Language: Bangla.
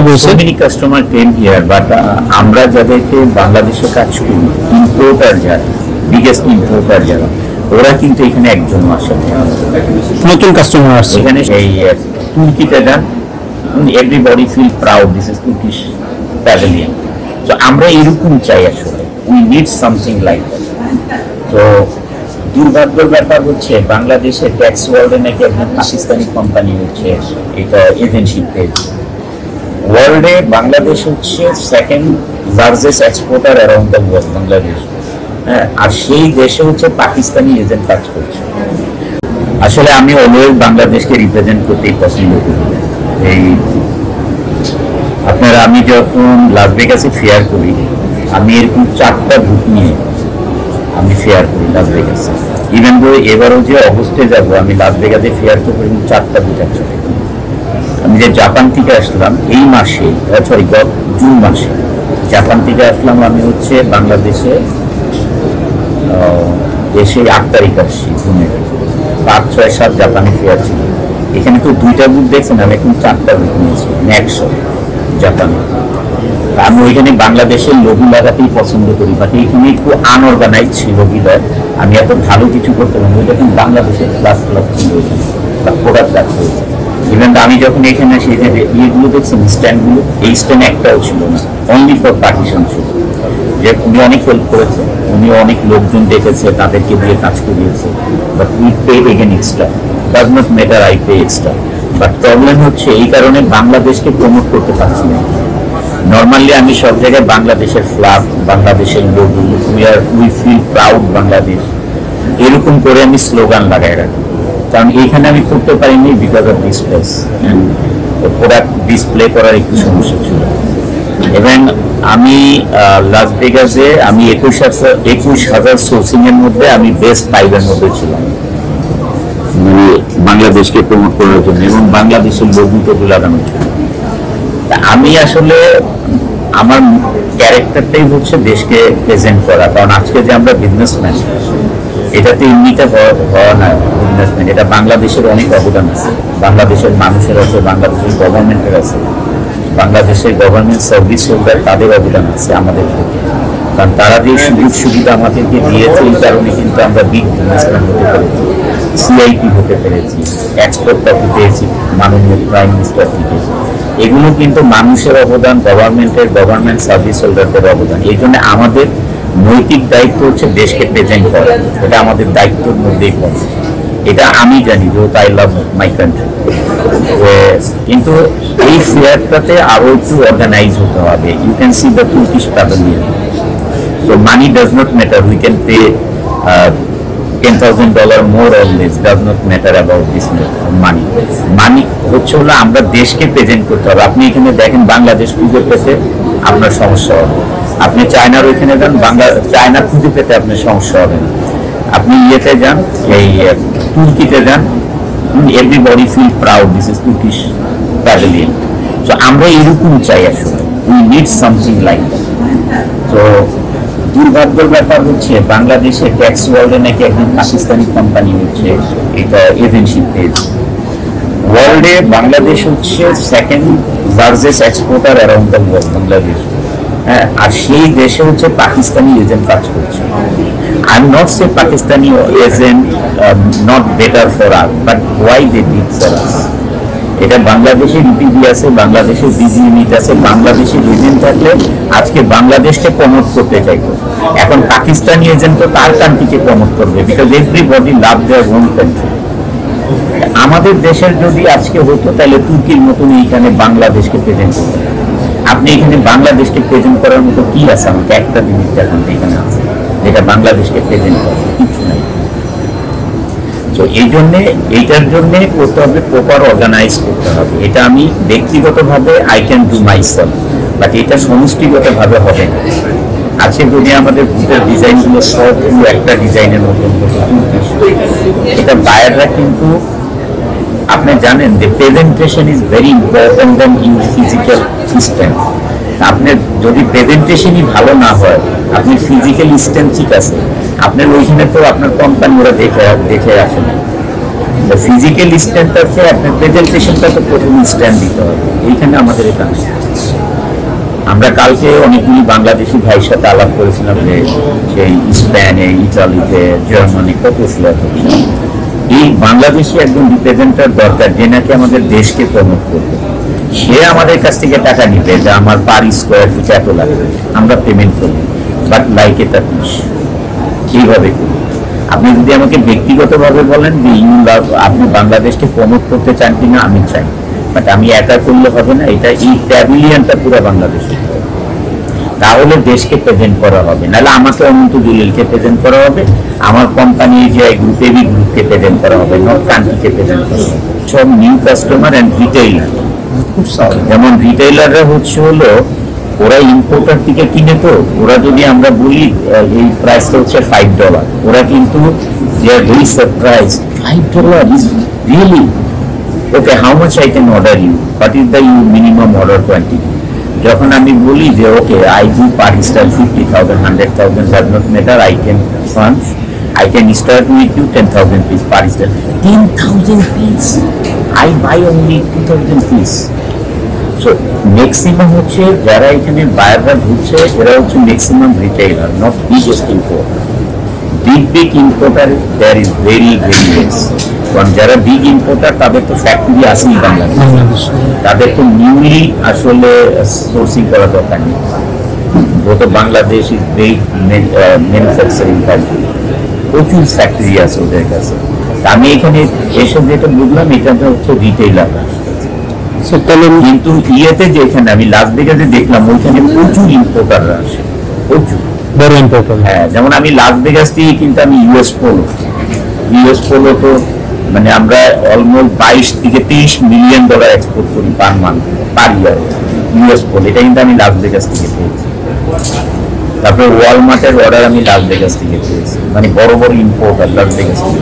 বলছে many customer came here, but আমরা যাদেরকে বাংলাদেশে কাজ করি, ইম্পোর্টার যারা, বিগেস্ট ইম্পোর্টার যারা, ওরা কিন্তু এখানে একজন আসে নতুন কাস্টমার আসছে এখানে। এই তুর্কিতে যান, everybody feel proud this is Turkish pavilion. তো আমরা এরকম চাই আসলে, we need something like that. তো দুর্ভাগ্যের ব্যাপার হচ্ছে বাংলাদেশে ট্যাক্স ওয়ার্ল্ডে নাকি একজন পাকিস্তানি কোম্পানি হচ্ছে এটা এজেন্সি পেয়েছে। ওয়ার্ল্ডে বাংলাদেশ হচ্ছে second largest exporter around the world, Bangladesh. হ্যাঁ, আর সেই দেশে হচ্ছে পাকিস্তানি এজেন্ট কাজ করছে। আসলে আমি অলওয়েজ বাংলাদেশকে রিপ্রেজেন্ট করতেই পছন্দ করি। এই আপনারা, আমি যখন লাস ভেগাসে ফেয়ার করি, আমি এরকম 4টা বুথ নিয়ে আমি ফেয়ার করি লাস ভেগাসে। ইভেন ধরো এবারও যে অগস্টে যাব, আমি লাস ভেগাসে ফেয়ার তো করি 4টা বুথ একসাথে। আমি যে জাপান থেকে আসলাম এই মাসে, সরি জুন মাসে জাপান থেকে আসলাম, আমি হচ্ছে বাংলাদেশে এসে 8 তারিখ আসছি জুনে। 5, 6, 7 জাপানি ফেয়ার ছিল। এখানে তো 2টা বুথ দেখছেন, আমি এখন 4টা বুথ নিয়েছি একশো জাপানে। আমি ওইখানে বাংলাদেশের লোগো লাগাতেই পছন্দ করি, বাট এইখানে একটু আনঅর্গানাইজ ছিল বিদায় আমি এত ভালো কিছু করতে পারি। এখন বাংলাদেশের ক্লাস ছিল বা প্রোডাক্ট রাখতে হয়েছে। ইভেন আমি যখন এখানে আসি, ইয়েগুলো দেখছেন স্ট্যান্ডগুলো, এই স্ট্যান্ড একটাও ছিল না, অনলি ফর পার্টিশন ছিল। যে উনি অনেক হেল্প করেছে, উনি অনেক লোকজন দেখেছে, তাদেরকে দিয়ে কাজ করিয়েছে, but we pay again extra, does not matter I pay extra. But problem হচ্ছে এই কারণে বাংলাদেশকে প্রমোট করতে পারছি না। নর্মালি আমি সব জায়গায় বাংলাদেশের ফ্ল্যাগ, বাংলাদেশের logo, we feel proud Bangladesh, এরকম করে আমি স্লোগান লাগাই রাখি। কারণ এইখানে আমি করতে পারিনি because of this place, product display করার একটু সমস্যা ছিল। এবং আমি লাস ভেগাসে আমি 21,000 সোর্সিং এর মধ্যে আমি বেস্ট 5 এর মধ্যে ছিলাম, মানে বাংলাদেশকে প্রমোট করার জন্য এবং বাংলাদেশের লোগোটুকু লাগানোর জন্য। আমি আসলে আমার ক্যারেক্টারটাই হচ্ছে দেশকে প্রেজেন্ট করা। কারণ আজকে যে আমরা বিজনেসম্যান, এটাতে এমনিতে হওয়া না বিজনেসম্যান, এটা বাংলাদেশের অনেক অবদান আছে, বাংলাদেশের মানুষের আছে, বাংলাদেশের গভর্নমেন্টের আছে, বাংলাদেশের গভর্নমেন্ট সার্ভিস হোল্ডার তাদের অবদান আছে আমাদের প্রতি। কারণ তারা যে সুযোগ সুবিধা আমাদেরকে দিয়েছে, এই কারণে কিন্তু আমরা বিগ বিজনেসম্যান হতে পেরেছি, সিআইপি হতে পেরেছি, এক্সপোর্টটা পেয়েছি মাননীয় প্রাইম মিনিস্টার থেকে। এগুলো কিন্তু মানুষের অবদান, গভর্নমেন্ট সার্ভিস হোল্ডারদের অবদান। এই জন্য আমাদের নৈতিক দায়িত্ব হচ্ছে দেশকে প্রেজেন্ট করা, এটা আমাদের দায়িত্বের মধ্যেই পড়ে। এটা আমি জানি, যেহেতু আই লাভ মাই কান্ট্রি। কিন্তু এই ফেয়ারটাতে আরো একটু অর্গানাইজ হতে হবে। You can see the Turkish pavilion. So money does not matter. We can pay $10,000 more or less. Does not matter about this money. Money হচ্ছে হলো আমরা দেশকে প্রেজেন্ট করতে হবে। আপনি এখানে দেখেন বাংলাদেশ খুঁজে পেতে আপনার সমস্যা হবে, আপনি চায়নার ওইখানে যান, চায়না খুঁজে পেতে আপনার সমস্যা হবে না। আপনি ইয়েতে যান, এই তুর্কিতে যান, everybody feel proud this is Turkish pavilion. তো আমরা এরকম চাই আসলে, we need something like that. তো দুর্ভাগ্যের ব্যাপার হচ্ছে বাংলাদেশে ট্যাক্স ওয়ার্ল্ডে নাকি একজন পাকিস্তানি কোম্পানি হচ্ছে এটা এজেন্সি পেয়েছে। ওয়ার্ল্ডে বাংলাদেশ হচ্ছে second largest exporter around the world, Bangladesh. হ্যাঁ, আর সেই দেশে হচ্ছে পাকিস্তানি এজেন্ট কাজ করছে। I am not say Pakistani agent not better for us, but why they did for us. এটা বাংলাদেশের ইউটিভি আছে, বাংলাদেশের বিজি ইউনিট আছে, বাংলাদেশের এজেন্ট থাকলে আজকে বাংলাদেশকে প্রমোট করতে চাইতো। এখন পাকিস্তানি এজেন্ট তো তার কান্ট্রিকে প্রমোট করবে, because everybody love their own country. আমাদের দেশের যদি আজকে হতো তাহলে তুর্কির মতন এইখানে বাংলাদেশকে প্রেজেন্ট করতে। আপনি এখানে বাংলাদেশকে প্রেজেন্ট করার মতো কি আছে? আমাকে একটা জিনিস দেখান এখানে আছে যেটা বাংলাদেশকে প্রেজেন্ট করে, কিছু নাই। তো এই জন্যে এইটার জন্য করতে হবে, প্রপার অর্গানাইজ করতে হবে। এটা আমি ব্যক্তিগতভাবে I can do myself, but এটা সমষ্টিগতভাবে হবে না। আজকে যদি আমাদের বুটের ডিজাইনগুলো সবগুলো একটা ডিজাইনের মতন হতো, এটা বায়াররা কিন্তু আপনি জানেন যে presentation is very important then in physical strength. আপনার যদি প্রেজেন্টেশনই ভালো না হয়, আপনি ফিজিক্যাল স্ট্রেংথ ঠিক আছে, আপনার ওইখানে তো আপনার কোম্পানি ওরা দেখে আসে না। ফিজিক্যাল স্ট্রেংথ আছে, আপনার প্রেজেন্টেশনটা তো প্রথম স্ট্যান্ড দিতে হবে। এইখানে আমাদের এটা আমরা কালকে অনেকগুলি বাংলাদেশি ভাইয়ের সাথে আলাপ করেছিলাম যে সেই স্পেনে, ইটালিতে, জার্মানি কত শেয়ার হচ্ছে। এই বাংলাদেশি একজন রিপ্রেজেন্টার দরকার যে নাকি আমাদের দেশকে প্রমোট করবে। সে আমাদের কাছ থেকে টাকা নিবে যে আমার পার স্কোয়ার ফিট এত লাগবে, আমরা পেমেন্ট করবো, বাট লাইক এটা এইভাবে করি। আপনি যদি আমাকে ব্যক্তিগতভাবে বলেন যে ইউ লাভ, আপনি বাংলাদেশকে প্রমোট করতে চান কিনা, আমি চাই, বাট আমি একা করলে হবে না। এটা এই প্যাভিলিয়নটা পুরো বাংলাদেশে, তাহলে দেশকে প্রেজেন্ট করা হবে, নাহলে আমাকে অনন্ত জলিলকে প্রেজেন্ট করা হবে, আমার কোম্পানি যে গ্রুপ এবি গ্রুপকে প্রেজেন্ট করা হবে, নট কান্ট্রিকে প্রেজেন্ট করা হবে। সব নিউ কাস্টমার অ্যান্ড রিটেইলার, যেমন রিটেইলাররা হচ্ছে হলো ওরা ইম্পোর্টার থেকে কিনে, তো ওরা যদি আমরা বলি এই প্রাইসটা হচ্ছে $5, ওরা কিন্তু they are very surprise, $5 is really okay, how much I can order you, what is the you minimum order quantity. যখন আমি বলি যে okay I do per star 50,000, 100,000 does not matter, I can fund, I can start with you 10,000 piece per star. 10,000 piece. I buy only 2,000 piece. So maximum হচ্ছে যারা এখানে বায়াররা ঢুকছে এরা হচ্ছে maximum retailer, not biggest importer. Big importer there is very less. কারণ যারা বিগ ইম্পোর্টার তাদের তো ফ্যাক্টরি আছেই বাংলাদেশ, তাদের তো নিউলি আসলে সোর্সিং করা দরকার নেই। তো Bangladesh is very manufacturing country, প্রচুর ফ্যাক্টরি আছে ওদের কাছে। আমি এখানে এসে যেটা বুঝলাম এটা হচ্ছে রিটেইলার, কিন্তু ইয়েতে যে এখানে আমি লাস ভেগাসে দেখলাম ওইখানে প্রচুর ইম্পোর্টাররা আসে, প্রচুর বড় ইম্পোর্টার। হ্যাঁ, যেমন আমি লাস ভেগাস থেকে কিন্তু আমি ইউএস পোলো তো মানে আমরা অলমোস্ট 22 থেকে $30 মিলিয়ন এক্সপোর্ট করি পার মান্থ, পার ইয়ার ইউএস পোলো। এটা কিন্তু আমি লাস ভেগাস থেকে পেয়েছি। তারপরে ওয়ালমার্টের অর্ডার আমি লাস ভেগাস থেকে পেয়েছি, মানে বড় বড় ইম্পোর্টার লাস ভেগাস থেকে।